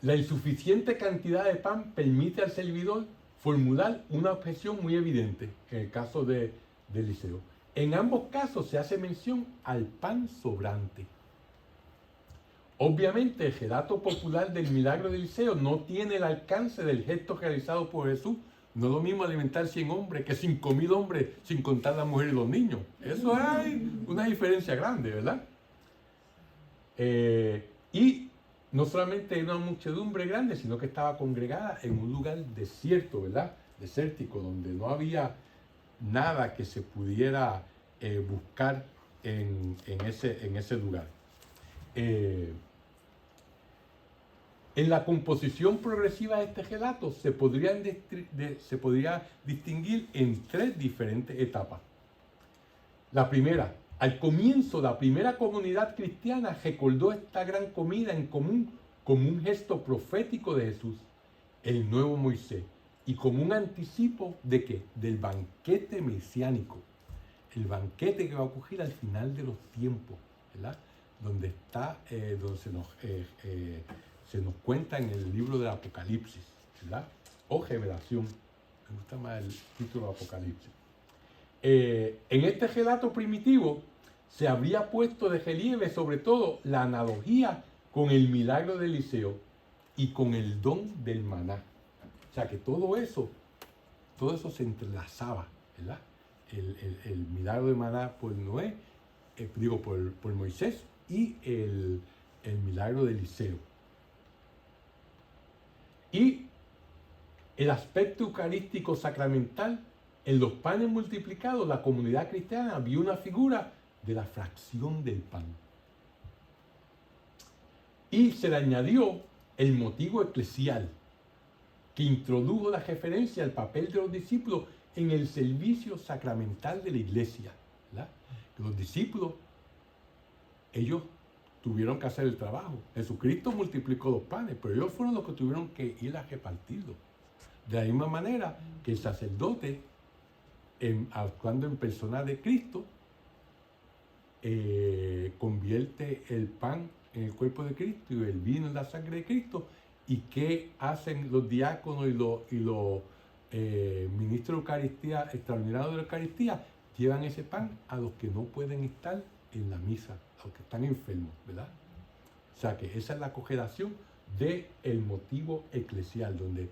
La insuficiente cantidad de pan permite al servidor formular una objeción muy evidente, en el caso de Eliseo. En ambos casos se hace mención al pan sobrante. Obviamente el relato popular del milagro de Eliseo no tiene el alcance del gesto realizado por Jesús No es lo mismo alimentar 100 hombres que 5.000 hombres sin contar la mujer y los niños. Eso hay una diferencia grande, ¿verdad? Y no solamente era una muchedumbre grande, sino que estaba congregada en un lugar desierto, ¿verdad? Desértico, donde no había nada que se pudiera buscar en ese lugar. En la composición progresiva de este relato se podría distinguir en 3 diferentes etapas. La primera, al comienzo, la primera comunidad cristiana recordó esta gran comida en común como un gesto profético de Jesús, el nuevo Moisés, y como un anticipo ¿de qué? Del banquete mesiánico, el banquete que va a ocurrir al final de los tiempos, ¿verdad? Donde se nos cuenta en el libro del Apocalipsis, ¿verdad? O Revelación, me gusta más el título de Apocalipsis. En este relato primitivo se habría puesto de relieve sobre todo la analogía con el milagro de Eliseo y con el don del maná. O sea que todo eso se entrelazaba, ¿verdad? El milagro de maná por Noé, por Moisés, y el milagro de Eliseo. Y el aspecto eucarístico sacramental, en los panes multiplicados, la comunidad cristiana vio una figura de la fracción del pan. Y se le añadió el motivo eclesial, que introdujo la referencia al papel de los discípulos en el servicio sacramental de la iglesia, ¿verdad? Los discípulos, ellos tuvieron que hacer el trabajo. Jesucristo multiplicó los panes, pero ellos fueron los que tuvieron que ir a repartirlos. De la misma manera que el sacerdote, actuando en persona de Cristo, convierte el pan en el cuerpo de Cristo y el vino en la sangre de Cristo. ¿Y qué hacen los diáconos y los ministros de Eucaristía, extraordinarios de la Eucaristía? Llevan ese pan a los que no pueden estar en la misa, a los que están enfermos, ¿verdad? O sea que esa es la congelación del motivo eclesial, donde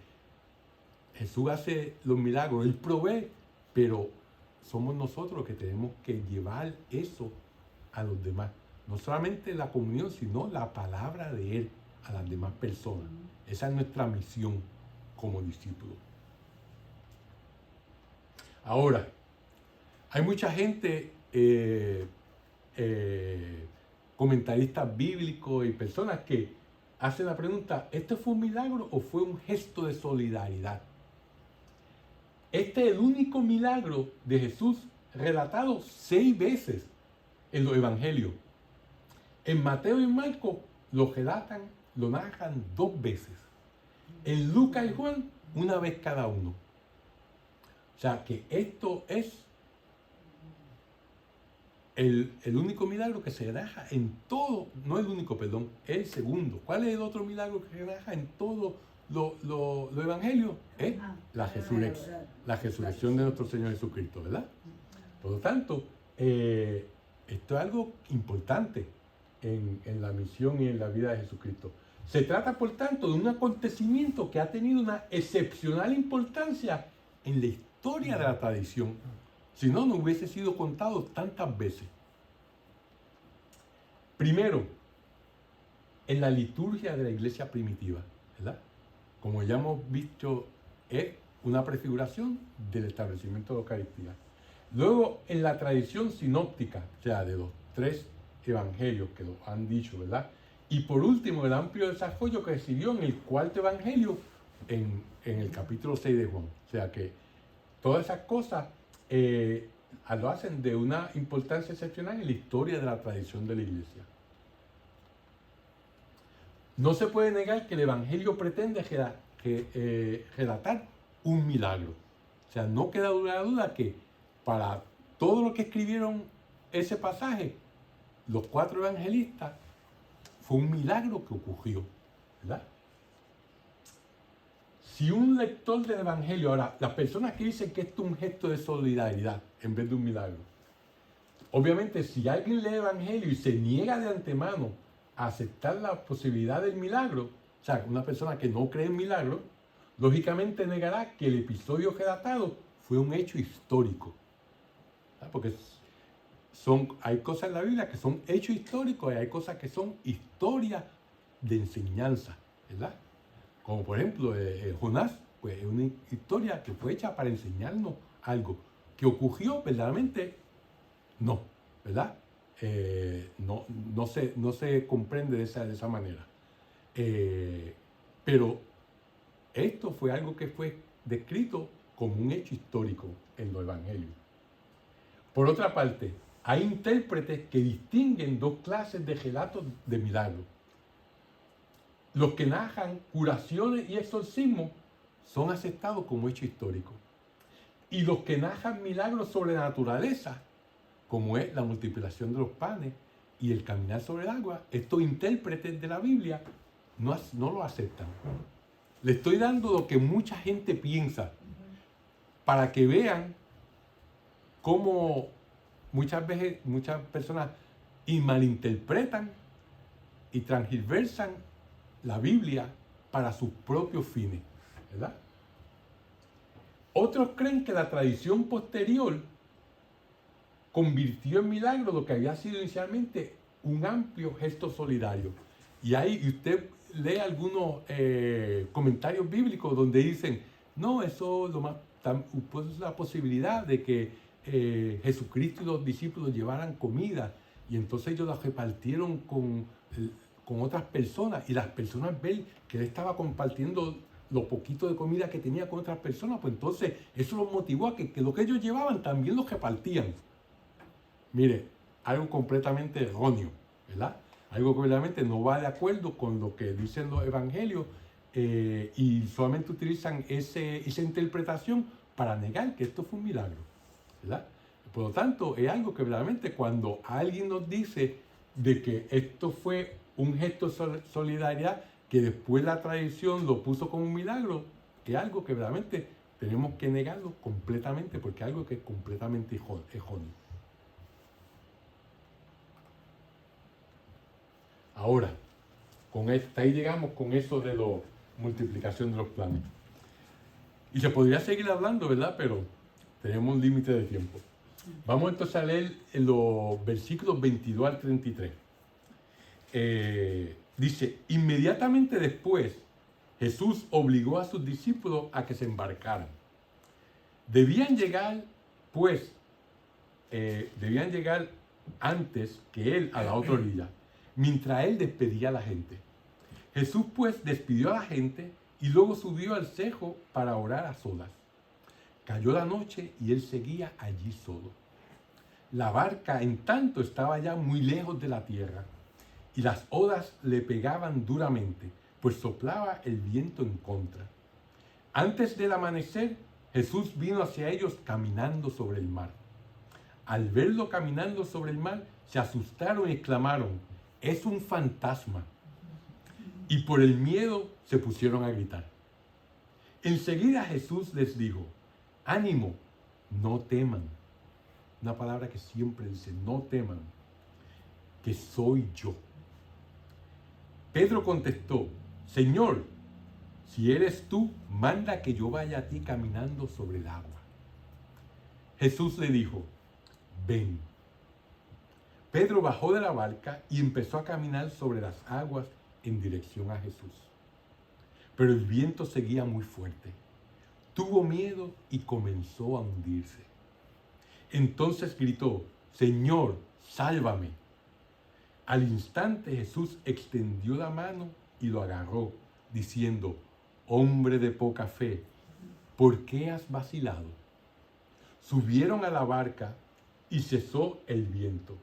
Jesús hace los milagros, Él provee, pero somos nosotros los que tenemos que llevar eso a los demás. No solamente la comunión, sino la palabra de Él a las demás personas. Esa es nuestra misión como discípulos. Ahora, hay mucha gente, comentaristas bíblicos y personas que hacen la pregunta, ¿este fue un milagro o fue un gesto de solidaridad? Este es el único milagro de Jesús relatado 6 veces en los evangelios. En Mateo y Marcos lo narran 2 veces. En Lucas y Juan, 1 vez cada uno. O sea que esto es el único milagro que se narra en todo, no el único, perdón, el segundo. ¿Cuál es el otro milagro que se narra en todo los evangelios? Es la resurrección de nuestro Señor Jesucristo, ¿verdad? Por lo tanto, esto es algo importante en la misión y en la vida de Jesucristo. Se trata, por tanto, de un acontecimiento que ha tenido una excepcional importancia en la historia de la tradición. Si no, no hubiese sido contado tantas veces. Primero, en la liturgia de la iglesia primitiva, ¿verdad? Como ya hemos visto, es una prefiguración del establecimiento de la Eucaristía. Luego, en la tradición sinóptica, o sea, de los 3 evangelios que lo han dicho, ¿verdad? Y por último, el amplio desarrollo que recibió en el 4.º evangelio, en el capítulo 6 de Juan. O sea que todas esas cosas lo hacen de una importancia excepcional en la historia de la tradición de la iglesia. No se puede negar que el evangelio pretende relatar un milagro. O sea, no queda duda que para todo lo que escribieron ese pasaje, los 4 evangelistas, fue un milagro que ocurrió, ¿verdad? Si un lector del evangelio, ahora, las personas que dicen que esto es un gesto de solidaridad en vez de un milagro, obviamente si alguien lee el evangelio y se niega de antemano a aceptar la posibilidad del milagro, o sea, una persona que no cree en milagro, lógicamente negará que el episodio relatado fue un hecho histórico. Porque hay cosas en la Biblia que son hechos históricos y hay cosas que son historias de enseñanza, ¿verdad? Como por ejemplo Jonás, pues es una historia que fue hecha para enseñarnos algo que ocurrió verdaderamente, no, ¿verdad? No se comprende de esa manera. Pero esto fue algo que fue descrito como un hecho histórico en los evangelios. Por otra parte, hay intérpretes que distinguen dos clases de relatos de milagros. Los que narran curaciones y exorcismos son aceptados como hechos históricos. Y los que narran milagros sobre la naturaleza, como es la multiplicación de los panes y el caminar sobre el agua, estos intérpretes de la Biblia no lo aceptan. Le estoy dando lo que mucha gente piensa para que vean cómo muchas veces muchas personas malinterpretan y transgiversan la Biblia para sus propios fines, ¿verdad? Otros creen que la tradición posterior convirtió en milagro lo que había sido inicialmente un amplio gesto solidario. Y ahí usted lee algunos comentarios bíblicos donde dicen, no, eso pues es la posibilidad de que Jesucristo y los discípulos llevaran comida y entonces ellos la repartieron con otras personas y las personas ven que él estaba compartiendo lo poquito de comida que tenía con otras personas, pues entonces eso los motivó a que lo que ellos llevaban también lo repartían. Mire, algo completamente erróneo, ¿verdad? Algo que verdaderamente no va de acuerdo con lo que dicen los evangelios y solamente utilizan esa interpretación para negar que esto fue un milagro, ¿verdad? Por lo tanto, es algo que verdaderamente cuando alguien nos dice de que esto fue un gesto de solidaridad, que después la tradición lo puso como un milagro, es algo que verdaderamente tenemos que negarlo completamente porque es algo que es completamente erróneo. Ahora, ahí llegamos con eso de la multiplicación de los planes. Y se podría seguir hablando, ¿verdad? Pero tenemos un límite de tiempo. Vamos entonces a leer en los versículos 22 al 33. Dice, inmediatamente después, Jesús obligó a sus discípulos a que se embarcaran. Debían llegar antes que él a la otra orilla, mientras él despedía a la gente. Jesús pues despidió a la gente y luego subió al cejo para orar a solas. Cayó la noche y él seguía allí solo. La barca en tanto estaba ya muy lejos de la tierra y las olas le pegaban duramente, pues soplaba el viento en contra. Antes del amanecer, Jesús vino hacia ellos caminando sobre el mar. Al verlo caminando sobre el mar, se asustaron y exclamaron, es un fantasma. Y por el miedo se pusieron a gritar. Enseguida Jesús les dijo, ánimo, no teman. Una palabra que siempre dice, no teman, que soy yo. Pedro contestó, Señor, si eres tú, manda que yo vaya a ti caminando sobre el agua. Jesús le dijo, ven. Pedro bajó de la barca y empezó a caminar sobre las aguas en dirección a Jesús. Pero el viento seguía muy fuerte. Tuvo miedo y comenzó a hundirse. Entonces gritó, Señor, sálvame. Al instante Jesús extendió la mano y lo agarró, diciendo, hombre de poca fe, ¿por qué has vacilado? Subieron a la barca y cesó el viento.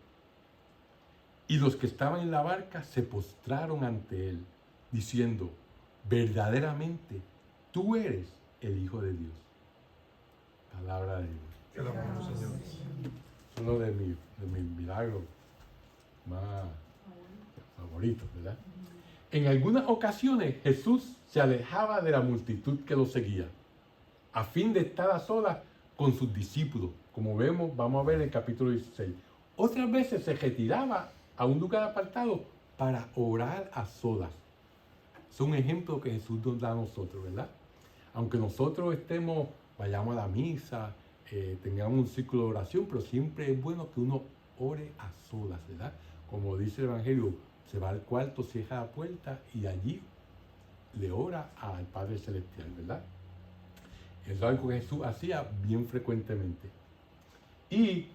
Y los que estaban en la barca se postraron ante él, diciendo, verdaderamente, tú eres el Hijo de Dios. Palabra de Dios. Que lo amamos, Señor. Es uno de mis milagros más favoritos, ¿verdad? En algunas ocasiones Jesús se alejaba de la multitud que lo seguía, a fin de estar a solas con sus discípulos, como vamos a ver en el capítulo 16. Otras veces se retiraba a un lugar apartado para orar a solas. Es un ejemplo que Jesús nos da a nosotros, ¿verdad? Aunque nosotros vayamos a la misa, tengamos un círculo de oración, pero siempre es bueno que uno ore a solas, ¿verdad? Como dice el Evangelio, se va al cuarto, cierra la puerta y allí le ora al Padre Celestial, ¿verdad? Es algo que Jesús hacía bien frecuentemente. ¿Y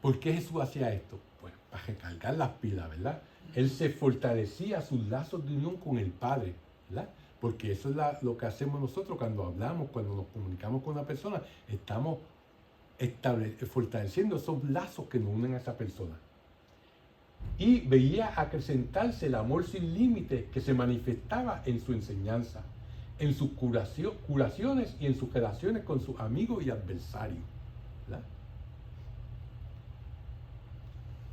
por qué Jesús hacía esto? Pues para recargar las pilas, ¿verdad? Él se fortalecía sus lazos de unión con el Padre, ¿verdad? Porque eso es lo que hacemos nosotros cuando hablamos, cuando nos comunicamos con una persona, estamos fortaleciendo esos lazos que nos unen a esa persona. Y veía acrecentarse el amor sin límites que se manifestaba en su enseñanza, en sus curaciones y en sus relaciones con sus amigos y adversarios, ¿verdad?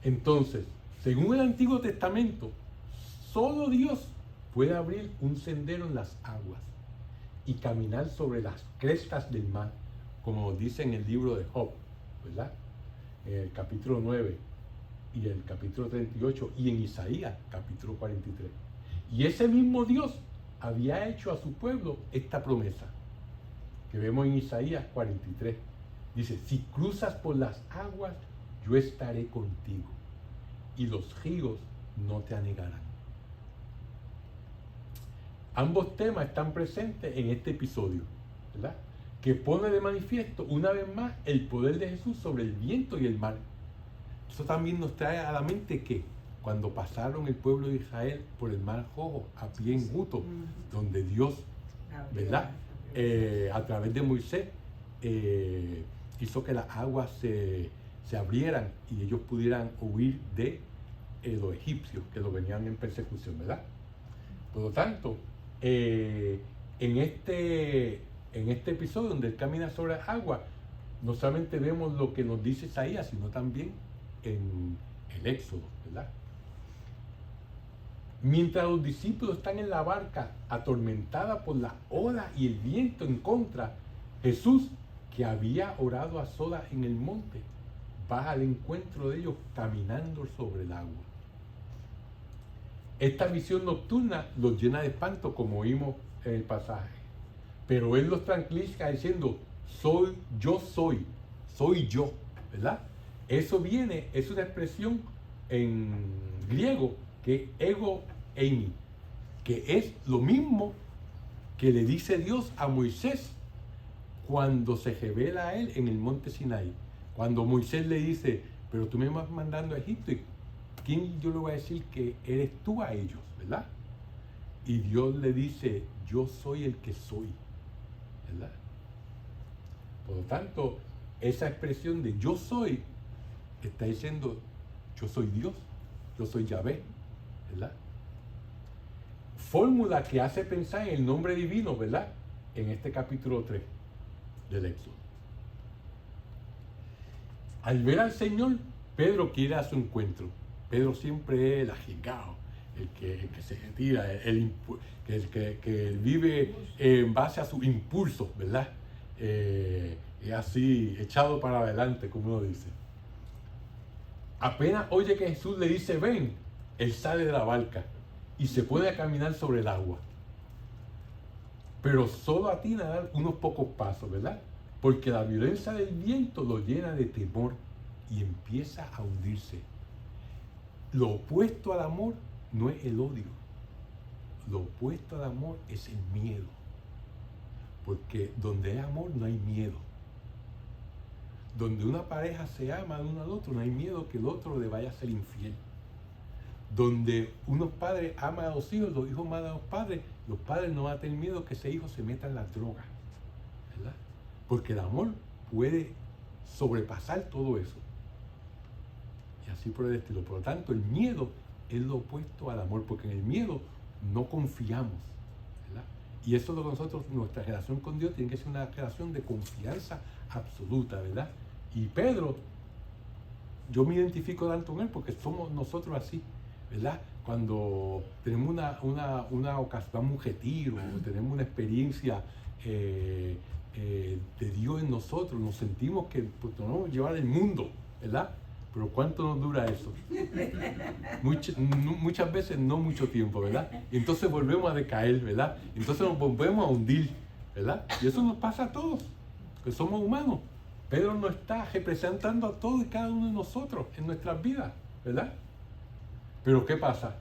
Entonces, según el Antiguo Testamento, solo Dios puede abrir un sendero en las aguas y caminar sobre las crestas del mar, como dice en el libro de Job, ¿verdad? En el capítulo 9 y el capítulo 38 y en Isaías, capítulo 43. Y ese mismo Dios había hecho a su pueblo esta promesa, que vemos en Isaías 43. Dice, si cruzas por las aguas, yo estaré contigo, y los ríos no te anegarán. Ambos temas están presentes en este episodio, ¿verdad? Que pone de manifiesto una vez más el poder de Jesús sobre el viento y el mar. Eso también nos trae a la mente que cuando pasaron el pueblo de Israel por el mar Rojo a pie enjuto, donde Dios, ¿verdad? A través de Moisés hizo que las aguas se abrieran y ellos pudieran huir de los egipcios que los venían en persecución, ¿verdad? Por lo tanto, en este episodio donde él camina sobre las aguas, no solamente vemos lo que nos dice Isaías, sino también en el Éxodo, ¿verdad? Mientras los discípulos están en la barca atormentada por la ola y el viento en contra, Jesús, que había orado a solas en el monte, va al encuentro de ellos caminando sobre el agua. Esta visión nocturna los llena de espanto, como vimos en el pasaje, pero él los tranquiliza diciendo, soy yo, ¿verdad? Eso es una expresión en griego que es ego eimi, que es lo mismo que le dice Dios a Moisés cuando se revela a él en el monte Sinaí. Cuando Moisés le dice, pero tú me vas mandando a Egipto, ¿y quién yo le voy a decir que eres tú a ellos, verdad? Y Dios le dice, yo soy el que soy, ¿verdad? Por lo tanto, esa expresión de yo soy, está diciendo, yo soy Dios, yo soy Yahvé, ¿verdad? Fórmula que hace pensar en el nombre divino, ¿verdad? En este capítulo 3 del Éxodo. Al ver al Señor, Pedro quiere a su encuentro. Pedro siempre es el arriesgado, el que se retira, el que vive en base a sus impulsos, ¿verdad? Es así, echado para adelante, como uno dice. Apenas oye que Jesús le dice, ven, él sale de la barca y se pone a caminar sobre el agua. Pero solo atina a dar unos pocos pasos, ¿verdad? Porque la violencia del viento lo llena de temor y empieza a hundirse. Lo opuesto al amor no es el odio. Lo opuesto al amor es el miedo. Porque donde hay amor no hay miedo. Donde una pareja se ama de uno al otro, no hay miedo que el otro le vaya a ser infiel. Donde unos padres aman a los hijos aman a los padres no van a tener miedo que ese hijo se meta en las drogas, ¿verdad? Porque el amor puede sobrepasar todo eso. Y así por el estilo. Por lo tanto, el miedo es lo opuesto al amor, porque en el miedo no confiamos, ¿verdad? Y eso es lo que nosotros, nuestra relación con Dios tiene que ser una relación de confianza absoluta, ¿verdad? Y Pedro, yo me identifico tanto con él porque somos nosotros así, ¿verdad? Cuando tenemos una ocasión, vamos a un retiro, tenemos una experiencia de Dios en nosotros, nos sentimos que pues, nos vamos a llevar el mundo, ¿verdad? Pero ¿cuánto nos dura eso? Muchas veces no mucho tiempo, ¿verdad? Y entonces volvemos a decaer, ¿verdad? Entonces nos volvemos a hundir, ¿verdad? Y eso nos pasa a todos, que somos humanos. Pedro nos está representando a todos y cada uno de nosotros en nuestras vidas, ¿verdad? Pero ¿qué pasa?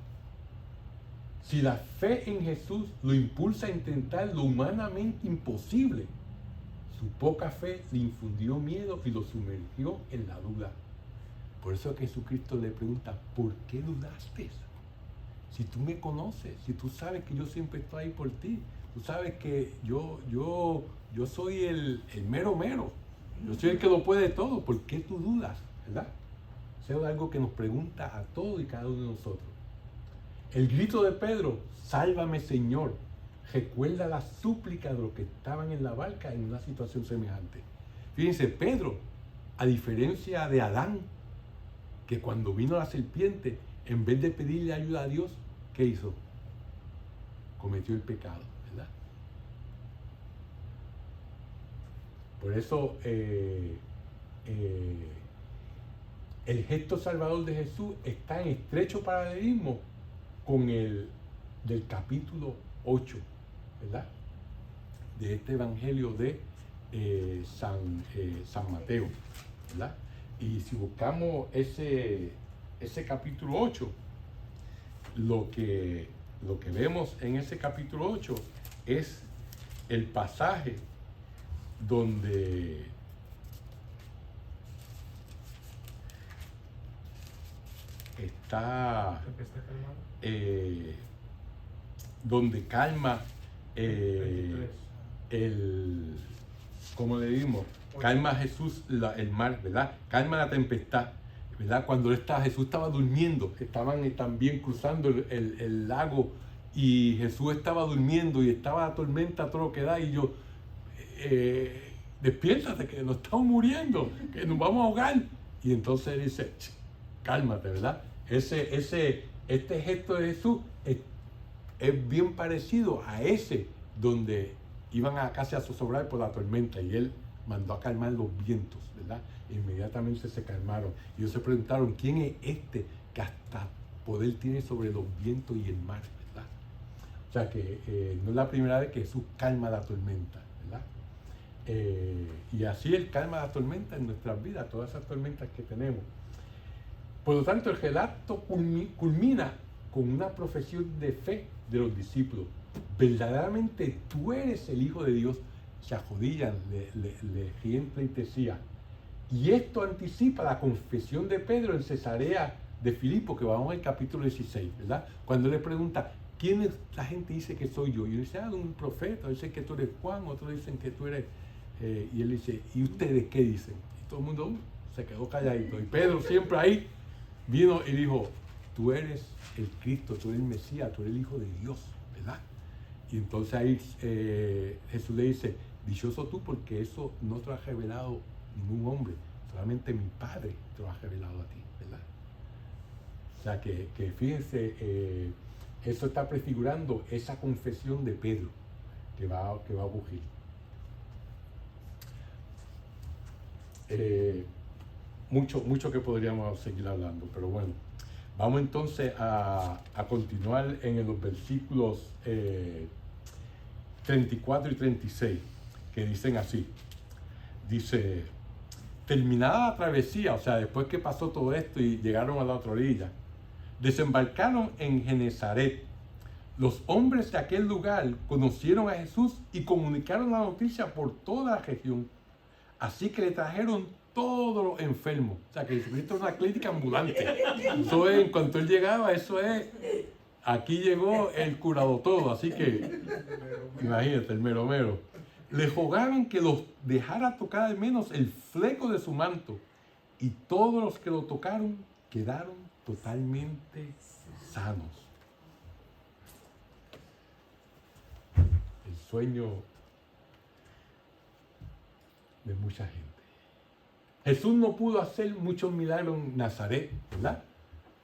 Si la fe en Jesús lo impulsa a intentar lo humanamente imposible, su poca fe le infundió miedo y lo sumergió en la duda. Por eso que Jesucristo le pregunta, ¿por qué dudaste? Si tú me conoces, si tú sabes que yo siempre estoy ahí por ti, tú sabes que yo soy el mero mero, yo soy el que lo puede todo, ¿por qué tú dudas? ¿Verdad? Eso es algo que nos pregunta a todos y cada uno de nosotros. El grito de Pedro, sálvame Señor, recuerda la súplica de los que estaban en la barca en una situación semejante. Fíjense, Pedro, a diferencia de Adán, que cuando vino la serpiente, en vez de pedirle ayuda a Dios, ¿qué hizo? Cometió el pecado, ¿verdad? Por eso el gesto salvador de Jesús está en estrecho paralelismo con el del capítulo 8, ¿verdad? De este evangelio de San Mateo, ¿verdad? Y si buscamos ese capítulo 8, lo que vemos en ese capítulo 8 es el pasaje donde está donde calma como le dimos, calma a Jesús el mar, ¿verdad? Calma la tempestad, ¿verdad? Cuando Jesús estaba durmiendo, estaban también cruzando el lago y Jesús estaba durmiendo y estaba la tormenta a todo lo que da y yo, despiértate que nos estamos muriendo, que nos vamos a ahogar. Y entonces él dice, cálmate, ¿verdad? Este gesto de Jesús es bien parecido a ese donde iban a casi a zozobrar por la tormenta y él mandó a calmar los vientos, ¿verdad? E inmediatamente se calmaron. Y ellos se preguntaron, ¿quién es este que hasta poder tiene sobre los vientos y el mar, ¿verdad? O sea que no es la primera vez que Jesús calma la tormenta, ¿verdad? Y así Él calma la tormenta en nuestras vidas, todas esas tormentas que tenemos. Por lo tanto, el relato culmina con una profesión de fe de los discípulos. Verdaderamente tú eres el Hijo de Dios. Se arrodillan, le ríen pleitesía. Y esto anticipa la confesión de Pedro en Cesarea de Filipo, que vamos al capítulo 16, ¿verdad? Cuando le pregunta, ¿quién es la gente dice que soy yo? Y él dice, un profeta, dicen que tú eres Juan, otros dicen que tú eres... y él dice, ¿y ustedes qué dicen? Y todo el mundo se quedó calladito. Y Pedro siempre ahí vino y dijo, tú eres el Cristo, tú eres el Mesías, tú eres el Hijo de Dios, ¿verdad? Y entonces ahí Jesús le dice, dichoso tú porque eso no te lo ha revelado ningún hombre, solamente mi Padre te lo ha revelado a ti, ¿verdad? O sea que fíjense, eso está prefigurando esa confesión de Pedro que va a ocurrir. Mucho que podríamos seguir hablando, pero bueno, vamos entonces a continuar en los versículos 34 y 36, que dicen así. Dice, terminada la travesía, o sea, después que pasó todo esto y llegaron a la otra orilla, desembarcaron en Genesaret. Los hombres de aquel lugar conocieron a Jesús y comunicaron la noticia por toda la región. Así que le trajeron todos los enfermos. O sea, que Jesucristo es una clínica ambulante. Eso es, en cuanto él llegaba, eso es, aquí llegó el curado todo. Así que, imagínate, el mero mero. Le rogaron que los dejara tocar al menos el fleco de su manto. Y todos los que lo tocaron quedaron totalmente sanos. El sueño de mucha gente. Jesús no pudo hacer muchos milagros en Nazaret, ¿verdad?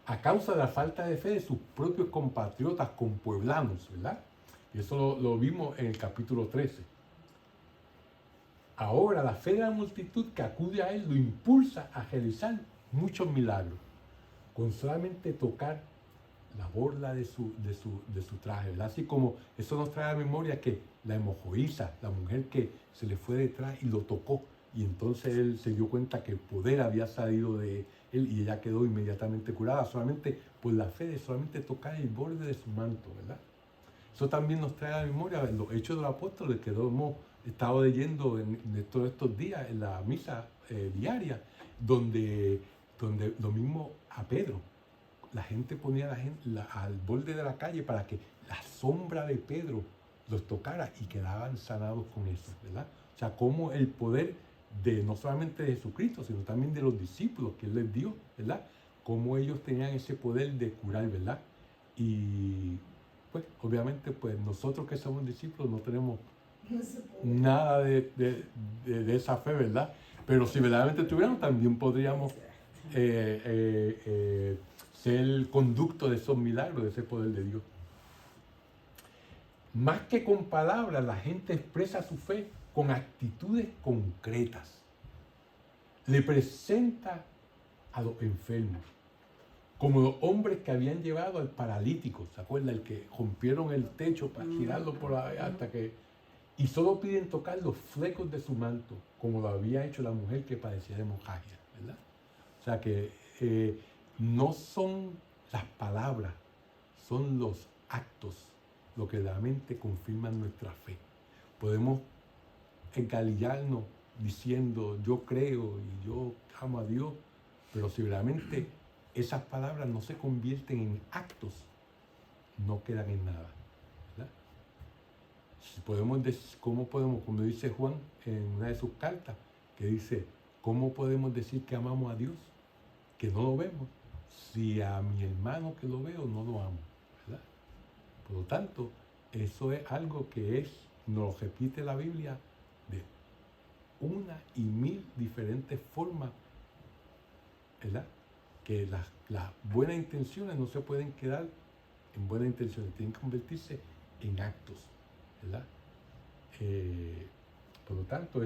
A causa de la falta de fe de sus propios compatriotas compueblanos, ¿verdad? Y eso lo vimos en el capítulo 13. Ahora la fe de la multitud que acude a él lo impulsa a realizar muchos milagros, con solamente tocar la borla de su traje, ¿verdad? Así como eso nos trae a memoria que la hemorroísa, la mujer que se le fue detrás y lo tocó, y entonces él se dio cuenta que el poder había salido de él y ella quedó inmediatamente curada solamente por la fe de solamente tocar el borde de su manto, ¿verdad? Eso también nos trae a la memoria los hechos de los apóstoles que hemos estado leyendo en todos estos días en la misa diaria, donde lo mismo a Pedro. La gente ponía al borde de la calle para que la sombra de Pedro los tocara y quedaban sanados con eso, ¿verdad? O sea, como el poder de no solamente de Jesucristo, sino también de los discípulos que Él les dio, ¿verdad? Cómo ellos tenían ese poder de curar, ¿verdad? Y pues obviamente pues nosotros que somos discípulos no tenemos nada de esa fe, ¿verdad? Pero si verdaderamente tuviéramos, también podríamos ser el conducto de esos milagros, de ese poder de Dios. Más que con palabras, la gente expresa su fe con actitudes concretas. Le presenta a los enfermos, como los hombres que habían llevado al paralítico, ¿se acuerdan? El que rompieron el techo para girarlo por ahí hasta que... Y solo piden tocar los flecos de su manto, como lo había hecho la mujer que padecía de hemorragia, ¿verdad? O sea que no son las palabras, son los actos lo que realmente confirman nuestra fe. Podemos engalillarnos diciendo yo creo y yo amo a Dios, pero si realmente esas palabras no se convierten en actos, no quedan en nada, ¿verdad? ¿Cómo podemos, como dice Juan en una de sus cartas, que dice, ¿cómo podemos decir que amamos a Dios, que no lo vemos, si a mi hermano que lo veo no lo amo, ¿verdad? Por lo tanto, eso es algo que nos lo repite la Biblia de una y mil diferentes formas, ¿verdad? Que las buenas intenciones no se pueden quedar en buenas intenciones, tienen que convertirse en actos, ¿verdad? Por lo tanto,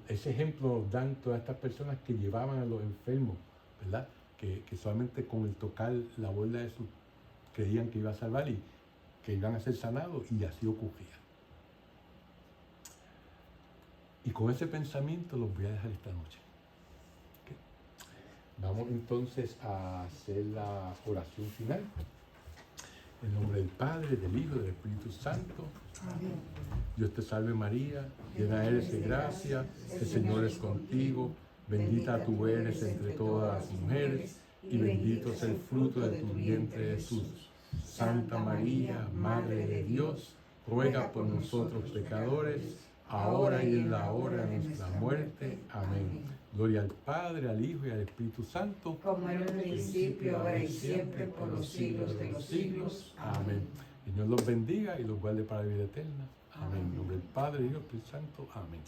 ese ejemplo nos dan todas estas personas que llevaban a los enfermos, ¿verdad? Que solamente con el tocar la borda de su creían que iba a salvar y que iban a ser sanados, y así ocurría. Y con ese pensamiento los voy a dejar esta noche. ¿Okay? Vamos entonces a hacer la oración final. En nombre del Padre, del Hijo y del Espíritu Santo. Amén. Dios te salve María, llena eres de gracia, el Señor es contigo, bendita tú eres entre todas las mujeres, y bendito es el fruto de tu vientre Jesús. Santa María, Madre de Dios, ruega por nosotros pecadores, ahora y en la hora de nuestra muerte. Amén. Gloria al Padre, al Hijo y al Espíritu Santo, como en un principio, ahora y siempre, por los siglos de los siglos. Amén. Señor los bendiga y los guarde para la vida eterna. Amén. En nombre del Padre, Hijo y Espíritu Santo. Amén.